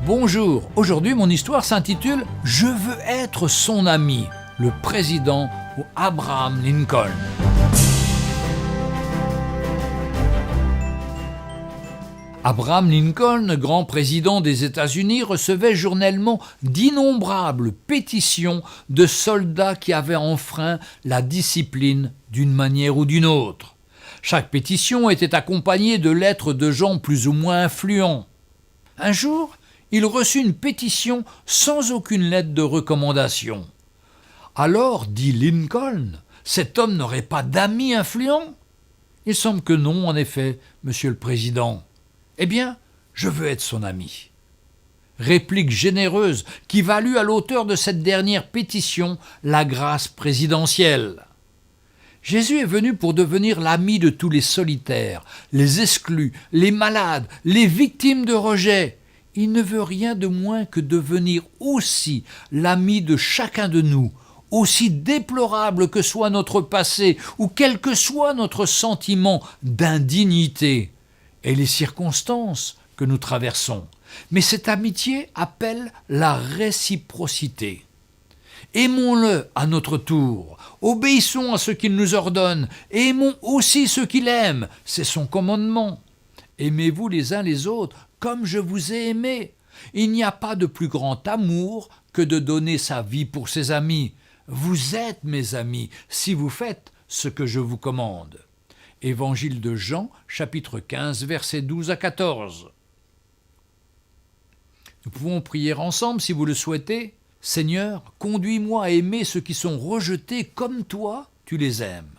Bonjour, aujourd'hui mon histoire s'intitule « Je veux être son ami », le président Abraham Lincoln. Abraham Lincoln, grand président des États-Unis, recevait journellement d'innombrables pétitions de soldats qui avaient enfreint la discipline d'une manière ou d'une autre. Chaque pétition était accompagnée de lettres de gens plus ou moins influents. Un jour, il reçut une pétition sans aucune lettre de recommandation. Alors, dit Lincoln, cet homme n'aurait pas d'amis influents ? Il semble que non, en effet, monsieur le président. Eh bien, je veux être son ami. Réplique généreuse qui valut à l'auteur de cette dernière pétition la grâce présidentielle. Jésus est venu pour devenir l'ami de tous les solitaires, les exclus, les malades, les victimes de rejet. Il ne veut rien de moins que devenir aussi l'ami de chacun de nous, aussi déplorable que soit notre passé ou quel que soit notre sentiment d'indignité et les circonstances que nous traversons. Mais cette amitié appelle la réciprocité. Aimons-le à notre tour, obéissons à ce qu'il nous ordonne, et aimons aussi ceux qu'il aime, c'est son commandement. Aimez-vous les uns les autres comme je vous ai aimé. Il n'y a pas de plus grand amour que de donner sa vie pour ses amis. Vous êtes mes amis si vous faites ce que je vous commande. Évangile de Jean, chapitre 15, versets 12 à 14. Nous pouvons prier ensemble si vous le souhaitez. Seigneur, conduis-moi à aimer ceux qui sont rejetés comme toi, tu les aimes.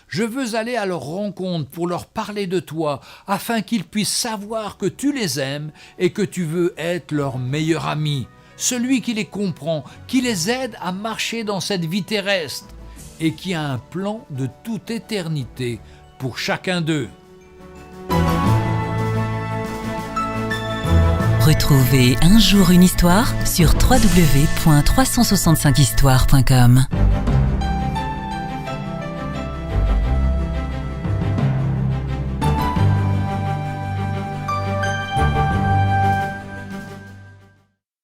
Je veux aller à leur rencontre pour leur parler de toi, afin qu'ils puissent savoir que tu les aimes et que tu veux être leur meilleur ami, celui qui les comprend, qui les aide à marcher dans cette vie terrestre et qui a un plan de toute éternité pour chacun d'eux. Retrouvez Un jour une histoire sur www.365histoire.com.